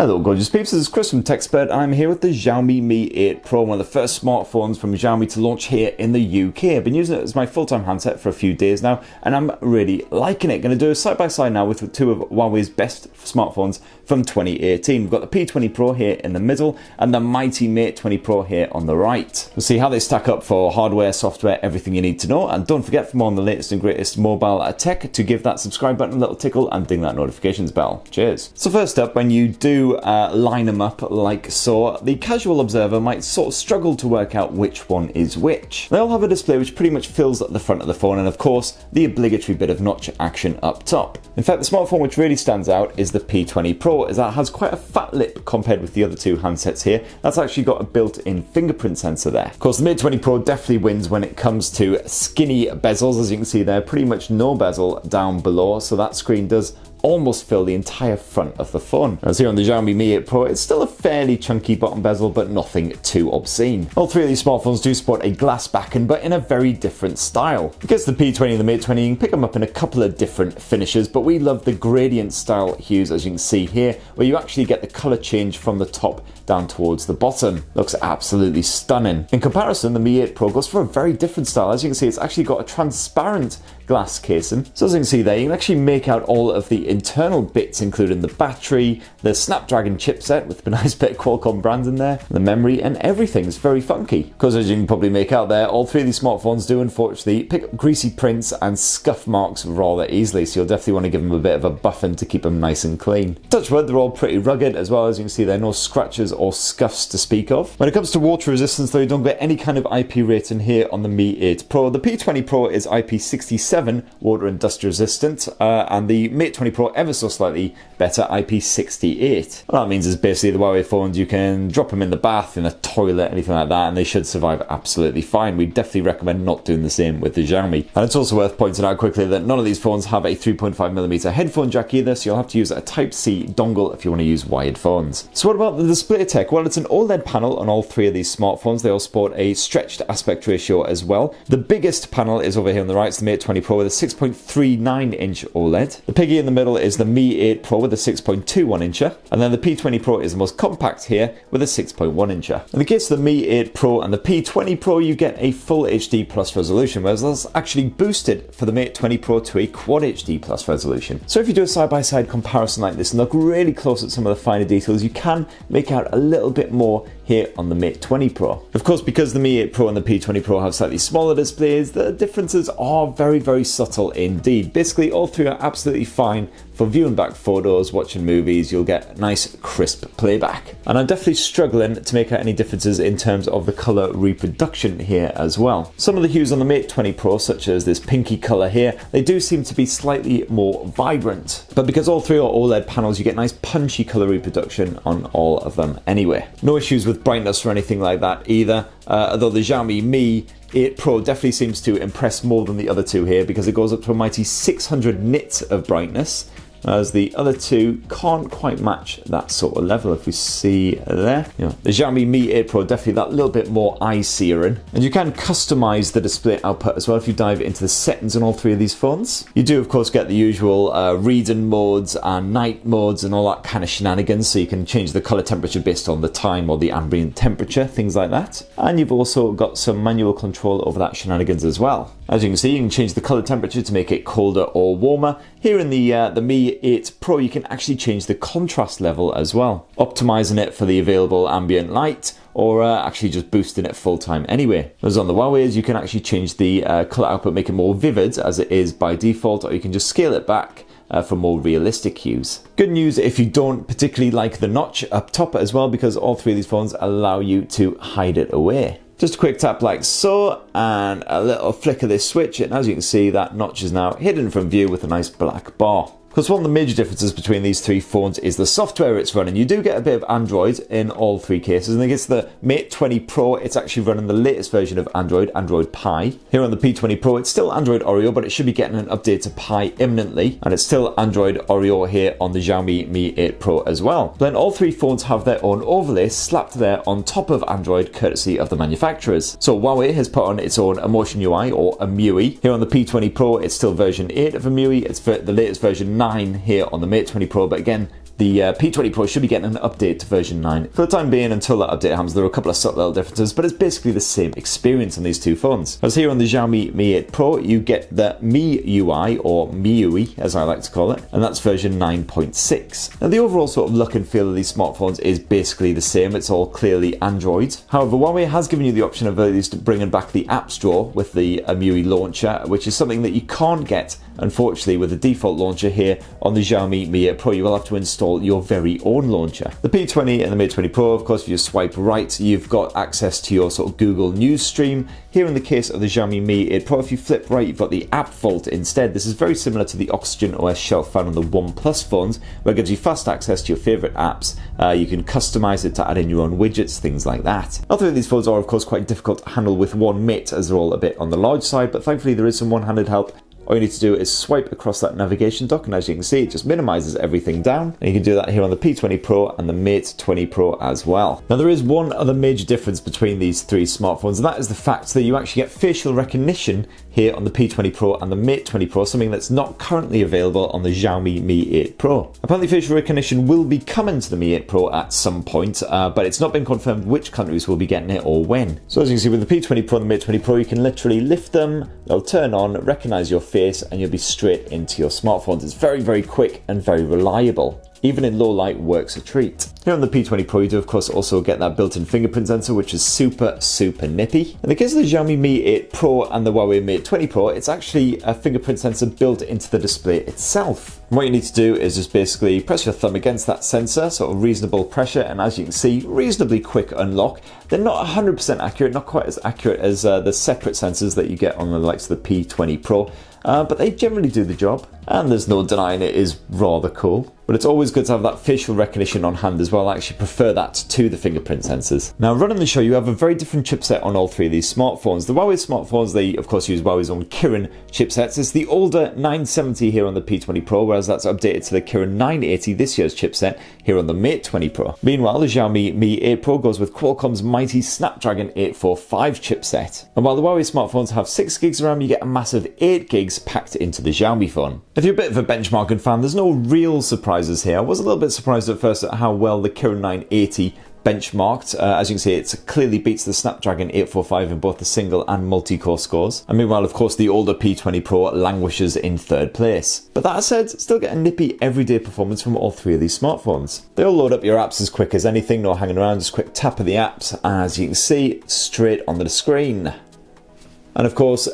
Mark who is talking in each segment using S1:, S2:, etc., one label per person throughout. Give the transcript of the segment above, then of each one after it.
S1: Hello gorgeous peeps, this is Chris from TechSpert and I'm here with the Xiaomi Mi 8 Pro, one of the first smartphones from Xiaomi to launch here in the UK. I've been using it as my full-time handset for a few days now and I'm really liking it. Going to do a side-by-side now with two of Huawei's best smartphones from 2018. We've got the P20 Pro here in the middle and the mighty Mate 20 Pro here on the right. We'll see how they stack up for hardware, software, everything you need to know, and don't forget for more on the latest and greatest mobile tech to give that subscribe button a little tickle and ding that notifications bell. Cheers. So first up, when you do line them up like so, the casual observer might sort of struggle to work out which one is which. They all have a display which pretty much fills the front of the phone and of course the obligatory bit of notch action up top. In fact, the smartphone which really stands out is the P20 Pro, as that has quite a fat lip compared with the other two handsets here. That's actually got a built-in fingerprint sensor there. Of course, the Mate 20 Pro definitely wins when it comes to skinny bezels. As you can see there, pretty much no bezel down below, so that screen does almost fill the entire front of the phone. As here on the Xiaomi Mi 8 Pro, it's still a fairly chunky bottom bezel, but nothing too obscene. All three of these smartphones do sport a glass backing, but in a very different style. Because the P20 and the Mate 20, you can pick them up in a couple of different finishes, but we love the gradient style hues, as you can see here, where you actually get the color change from the top down towards the bottom. Looks absolutely stunning. In comparison, the Mi 8 Pro goes for a very different style. As you can see, it's actually got a transparent glass casing. So as you can see there, you can actually make out all of the internal bits, including the battery, the Snapdragon chipset with a nice bit of Qualcomm brand in there, the memory, and everything is very funky. Because as you can probably make out there, all three of these smartphones do unfortunately pick up greasy prints and scuff marks rather easily, so you'll definitely want to give them a bit of a buffing to keep them nice and clean. Touch wood, they're all pretty rugged as well. As you can see there, no scratches or scuffs to speak of. When it comes to water resistance though, you don't get any kind of IP rating here on the Mi 8 Pro. The P20 Pro is IP67 water and dust resistant, and the Mate 20 Pro ever so slightly better, IP68. What that means is basically the Huawei phones, you can drop them in the bath, in a toilet, anything like that, and they should survive absolutely fine. We definitely recommend not doing the same with the Xiaomi. And it's also worth pointing out quickly that none of these phones have a 3.5mm headphone jack either, so you'll have to use a Type-C dongle if you want to use wired phones. So what about the display tech? Well, it's an OLED panel on all three of these smartphones. They all sport a stretched aspect ratio as well. The biggest panel is over here on the right, it's the Mate 20 Pro with a 6.39-inch OLED. The piggy in the middle is the Mi 8 Pro with a 6.21-incher, and then the P20 Pro is the most compact here with a 6.1-incher. In the case of the Mi 8 Pro and the P20 Pro, you get a full HD plus resolution, whereas that's actually boosted for the Mate 20 Pro to a Quad HD plus resolution. So if you do a side-by-side comparison like this and look really close at some of the finer details, you can make out a little bit more here on the Mate 20 Pro. Of course, because the Mi 8 Pro and the P20 Pro have slightly smaller displays, the differences are very, very subtle indeed. Basically, all three are absolutely fine for viewing back photos, watching movies. You'll get nice crisp playback. And I'm definitely struggling to make out any differences in terms of the color reproduction here as well. Some of the hues on the Mate 20 Pro, such as this pinky color here, they do seem to be slightly more vibrant. But because all three are OLED panels, you get nice punchy color reproduction on all of them anyway. No issues with brightness or anything like that either, although the Xiaomi Mi 8 Pro definitely seems to impress more than the other two here, because it goes up to a mighty 600 nits of brightness, as the other two can't quite match that sort of level. If we see there, the Xiaomi Mi 8 Pro definitely that little bit more eye-searing. And you can customize the display output as well if you dive into the settings on all three of these phones. You do of course get the usual reading modes and night modes and all that kind of shenanigans, so you can change the color temperature based on the time or the ambient temperature, things like that. And you've also got some manual control over that shenanigans as well. As you can see, you can change the color temperature to make it colder or warmer. Here in the Mi 8 Pro, you can actually change the contrast level as well, optimizing it for the available ambient light, or actually just boosting it full time anyway. As on the Huawei's, you can actually change the color output, make it more vivid as it is by default, or you can just scale it back for more realistic hues. Good news if you don't particularly like the notch up top as well, because all three of these phones allow you to hide it away. Just a quick tap like so, and a little flick of this switch, and as you can see, that notch is now hidden from view with a nice black bar. Because one of the major differences between these three phones is the software it's running. You do get a bit of Android in all three cases, and I guess the Mate 20 Pro, it's actually running the latest version of Android, Android Pie. Here on the P20 Pro, it's still Android Oreo, but it should be getting an update to Pie imminently, and it's still Android Oreo here on the Xiaomi Mi 8 Pro as well. Then all three phones have their own overlay slapped there on top of Android, courtesy of the manufacturers. So Huawei has put on its own Emotion UI, or EMUI. Here on the P20 Pro, it's still version 8 of EMUI. It's the latest version 9 here on the Mate 20 Pro, but again, the P20 Pro should be getting an update to version 9. For the time being, until that update happens, there are a couple of subtle little differences, but it's basically the same experience on these two phones. As here on the Xiaomi Mi 8 Pro, you get the MiUi, or MiUi as I like to call it, and that's version 9.6. Now the overall sort of look and feel of these smartphones is basically the same. It's all clearly Android. However, Huawei has given you the option of at least bringing back the App Store with the EMUI launcher, which is something that you can't get, unfortunately, with the default launcher here on the Xiaomi Mi 8 Pro. You will have to install your very own launcher. The P20 and the Mate 20 Pro, of course, if you swipe right, you've got access to your sort of Google News stream. Here in the case of the Xiaomi Mi 8 Pro, if you flip right, you've got the App Vault instead. This is very similar to the Oxygen OS shelf found on the OnePlus phones, where it gives you fast access to your favourite apps. You can customise it to add in your own widgets, things like that. All three of these phones are, of course, quite difficult to handle with one mate, as they're all a bit on the large side, but thankfully there is some one-handed help. All you need to do is swipe across that navigation dock, and as you can see, it just minimizes everything down. And you can do that here on the P20 Pro and the Mate 20 Pro as well. Now there is one other major difference between these three smartphones, and that is the fact that you actually get facial recognition here on the P20 Pro and the Mate 20 Pro, something that's not currently available on the Xiaomi Mi 8 Pro. Apparently facial recognition will be coming to the Mi 8 Pro at some point, but it's not been confirmed which countries will be getting it or when. So as you can see with the P20 Pro and the Mate 20 Pro, you can literally lift them, they'll turn on, recognize your face, and you'll be straight into your smartphones. It's very, very quick and very reliable. Even in low light, works a treat. Here on the P20 Pro, you do of course also get that built-in fingerprint sensor, which is super nippy. In the case of the Xiaomi Mi 8 Pro and the Huawei Mate 20 Pro, it's actually a fingerprint sensor built into the display itself. And what you need to do is just basically press your thumb against that sensor, sort of reasonable pressure, and as you can see, reasonably quick unlock. They're not 100% accurate, not quite as accurate as the separate sensors that you get on the likes of the P20 Pro, but they generally do the job. And there's no denying it is rather cool. But it's always good to have that facial recognition on hand as well. I actually prefer that to the fingerprint sensors. Now, running the show, you have a very different chipset on all three of these smartphones. The Huawei smartphones, they of course use Huawei's own Kirin chipsets. It's the older 970 here on the P20 Pro, whereas that's updated to the Kirin 980 this year's chipset here on the Mate 20 Pro. Meanwhile, the Xiaomi Mi 8 Pro goes with Qualcomm's mighty Snapdragon 845 chipset. And while the Huawei smartphones have 6 gigs of RAM, you get a massive 8 gigs packed into the Xiaomi phone. If you're a bit of a benchmarking fan, there's no real surprises here. I was a little bit surprised at first at how well the Kirin 980 benchmarked. As you can see, it clearly beats the Snapdragon 845 in both the single and multi-core scores. And meanwhile, of course, the older P20 Pro languishes in third place. But that said, still get a nippy everyday performance from all three of these smartphones. They all load up your apps as quick as anything, no hanging around, just quick tap of the apps, and as you can see, straight onto the screen. And of course,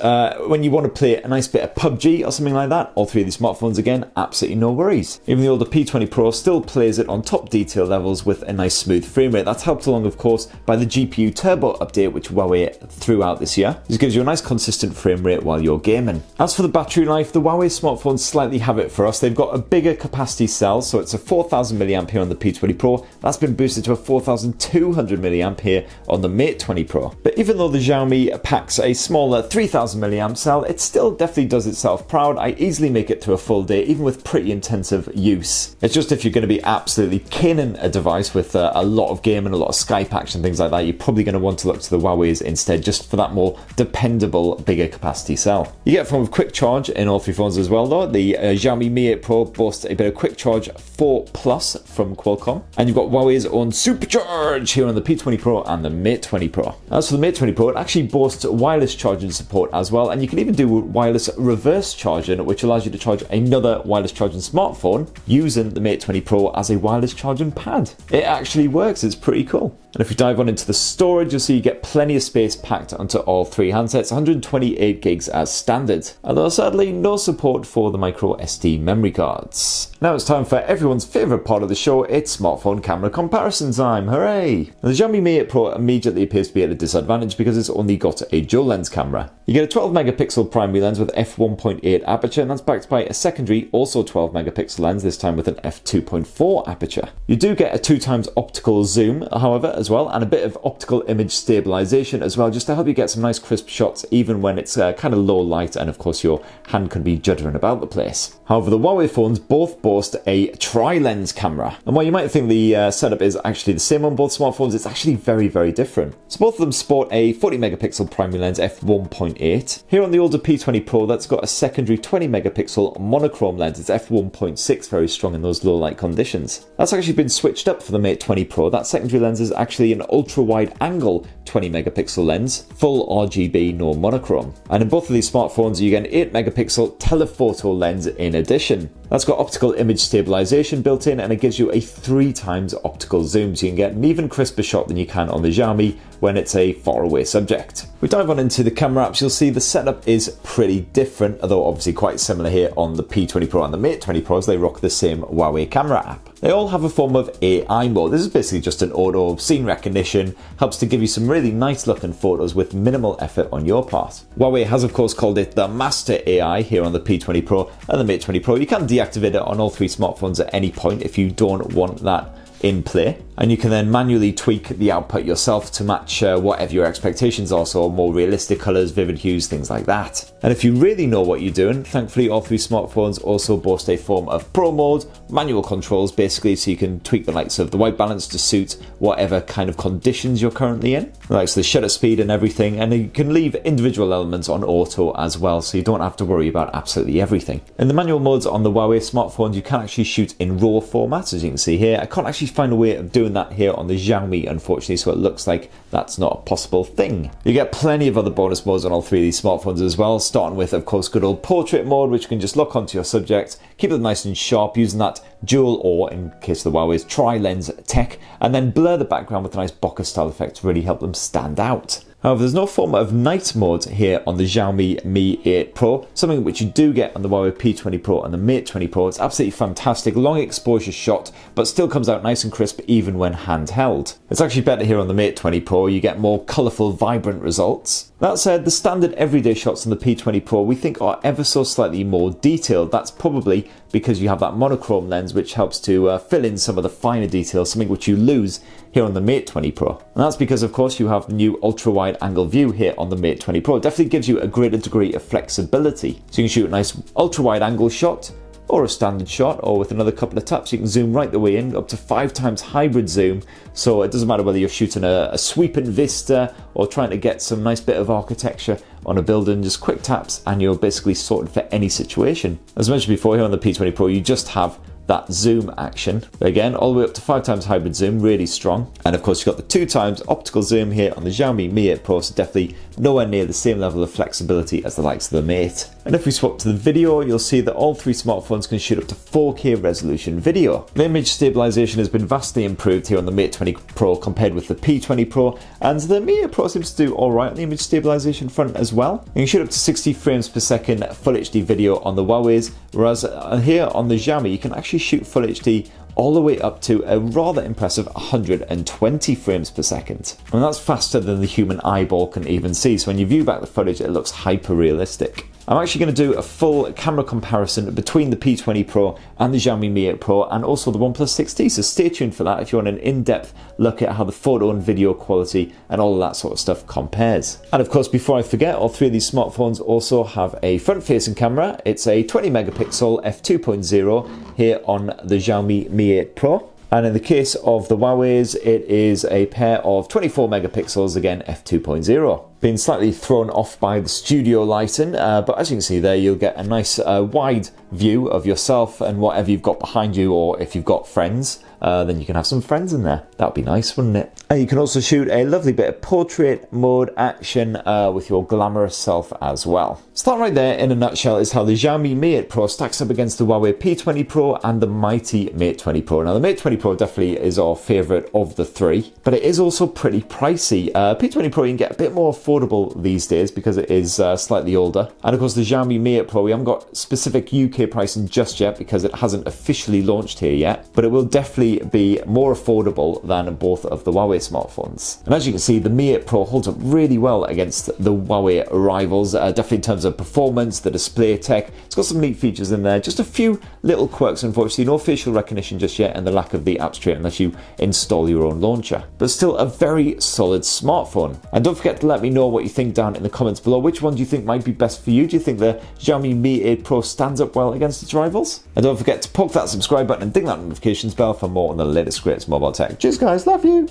S1: when you want to play a nice bit of PUBG or something like that, all three of these smartphones, again, absolutely no worries. Even the older P20 Pro still plays it on top detail levels with a nice smooth frame rate. That's helped along, of course, by the GPU Turbo update, which Huawei threw out this year. This gives you a nice consistent frame rate while you're gaming. As for the battery life, the Huawei smartphones slightly have it for us. They've got a bigger capacity cell, so it's a 4000 mAh on the P20 Pro. That's been boosted to a 4200 mAh on the Mate 20 Pro. But even though the Xiaomi packs a smaller 3000 mAh cell, it still definitely does itself proud. I easily make it through a full day, even with pretty intensive use. It's just if you're going to be absolutely caning a device with a lot of gaming, a lot of Skype action, things like that, you're probably going to want to look to the Huawei's instead, just for that more dependable, bigger capacity cell. You get a form of quick charge in all three phones as well though. The Xiaomi Mi 8 Pro boasts a bit of quick charge 4 Plus from Qualcomm. And you've got Huawei's own Supercharge here on the P20 Pro and the Mate 20 Pro. As for the Mate 20 Pro, it actually boasts wireless charging support as well, and you can even do wireless reverse charging, which allows you to charge another wireless charging smartphone using the Mate 20 Pro as a wireless charging pad. It actually works, it's pretty cool. And if you dive on into the storage, you'll see you get plenty of space packed onto all three handsets, 128 gigs as standard, although sadly no support for the micro SD memory cards. Now it's time for everyone's favourite part of the show, it's smartphone camera comparison time, hooray! Now, the Xiaomi Mi 8 Pro immediately appears to be at a disadvantage because it's only got a dual lens camera. You get a 12 megapixel primary lens with f1.8 aperture, and that's backed by a secondary, also 12 megapixel lens, this time with an f2.4 aperture. You do get a 2x optical zoom, however, as well, and a bit of optical image stabilization as well, just to help you get some nice crisp shots even when it's kind of low light and of course your hand can be juddering about the place. However, the Huawei phones both boast a tri-lens camera, and while you might think the setup is actually the same on both smartphones, it's actually very different. So both of them sport a 40 megapixel primary lens f1.8 f2.8. Here on the older P20 Pro, that's got a secondary 20 megapixel monochrome lens. It's f1.6, very strong in those low light conditions. That's actually been switched up for the Mate 20 Pro. That secondary lens is actually an ultra wide angle 20 megapixel lens, full RGB, no monochrome. And in both of these smartphones, you get an 8 megapixel telephoto lens in addition. That's got optical image stabilization built in, and it gives you a 3 times optical zoom, so you can get an even crisper shot than you can on the Xiaomi when it's a faraway subject. We dive on into the camera apps, you'll see the setup is pretty different, although obviously quite similar here on the P20 Pro and the Mate 20 Pro, as they rock the same Huawei camera app. They all have a form of AI mode. This is basically just an auto scene recognition, helps to give you some really nice looking photos with minimal effort on your part. Huawei has of course called it the Master AI here on the P20 Pro and the Mate 20 Pro. You can deactivate it on all 3 smartphones at any point if you don't want that in play, and you can then manually tweak the output yourself to match whatever your expectations are, so more realistic colors, vivid hues, things like that. And if you really know what you're doing, thankfully all 3 smartphones also boast a form of Pro mode, manual controls basically, so you can tweak the likes of the white balance to suit whatever kind of conditions you're currently in, like the shutter speed and everything, and you can leave individual elements on auto as well, so you don't have to worry about absolutely everything. In the manual modes on the Huawei smartphones, you can actually shoot in RAW format, as you can see here. I can't actually find a way of doing that here on the Xiaomi, unfortunately, so it looks like that's not a possible thing. You get plenty of other bonus modes on all 3 of these smartphones as well, starting with of course good old portrait mode, which you can just lock onto your subject, keep it nice and sharp using that dual, or in case of the Huawei's, tri-lens tech, and then blur the background with a nice bokeh style effect to really help them stand out. However, there's no form of night mode here on the Xiaomi Mi 8 Pro, something which you do get on the Huawei P20 Pro and the Mate 20 Pro. It's absolutely fantastic, long exposure shot, but still comes out nice and crisp even when handheld. It's actually better here on the Mate 20 Pro, you get more colourful, vibrant results. That said, the standard everyday shots on the P20 Pro we think are ever so slightly more detailed. That's probably because you have that monochrome lens which helps to fill in some of the finer details, something which you lose here on the Mate 20 Pro. And that's because of course you have the new ultra wide angle view here on the Mate 20 Pro. It definitely gives you a greater degree of flexibility. So you can shoot a nice ultra wide angle shot, or a standard shot, or with another couple of taps you can zoom right the way in, up to 5 times hybrid zoom, so it doesn't matter whether you're shooting a sweeping vista or trying to get some nice bit of architecture on a building, just quick taps and you're basically sorted for any situation. As mentioned before, here on the P20 Pro you just have that zoom action. Again, all the way up to 5 times hybrid zoom, really strong. And of course you've got the 2 times optical zoom here on the Xiaomi Mi 8 Pro, so definitely nowhere near the same level of flexibility as the likes of the Mate. And if we swap to the video, you'll see that all 3 smartphones can shoot up to 4K resolution video. The image stabilization has been vastly improved here on the Mate 20 Pro compared with the P20 Pro, and the Mi 8 Pro seems to do alright on the image stabilization front as well. You can shoot up to 60 frames per second Full HD video on the Huawei's, whereas here on the Xiaomi you can actually shoot Full HD all the way up to a rather impressive 120 frames per second. And that's faster than the human eyeball can even see, so when you view back the footage it looks hyper realistic. I'm actually going to do a full camera comparison between the P20 Pro and the Xiaomi Mi 8 Pro and also the OnePlus 6T, so stay tuned for that if you want an in-depth look at how the photo and video quality and all of that sort of stuff compares. And of course, before I forget, all 3 of these smartphones also have a front-facing camera. It's a 20 megapixel f2.0 here on the Xiaomi Mi 8 Pro. And in the case of the Huawei's, it is a pair of 24 megapixels, again f2.0. Been slightly thrown off by the studio lighting, but as you can see there, you'll get a nice wide view of yourself and whatever you've got behind you, or if you've got friends, then you can have some friends in there. That would be nice, wouldn't it? And you can also shoot a lovely bit of portrait mode action with your glamorous self as well. So that right there, in a nutshell, is how the Xiaomi Mi 8 Pro stacks up against the Huawei P20 Pro and the mighty Mate 20 Pro. Now, the Mate 20 Pro definitely is our favourite of the 3, but it is also pretty pricey. P20 Pro you can get a bit more affordable these days because it is slightly older. And of course, the Xiaomi Mi 8 Pro, we haven't got specific UK pricing just yet because it hasn't officially launched here yet, but it will definitely be more affordable than both of the Huawei smartphones. And as you can see, the Mi 8 Pro holds up really well against the Huawei rivals, definitely in terms of performance, the display tech. It's got some neat features in there, just a few little quirks, unfortunately, no facial recognition just yet, and the lack of the apps tray unless you install your own launcher. But still a very solid smartphone. And don't forget to let me know what you think down in the comments below. Which one do you think might be best for you? Do you think the Xiaomi Mi 8 Pro stands up well against its rivals? And don't forget to poke that subscribe button and ding that notifications bell for more on the latest greatest mobile tech. Cheers guys, love you!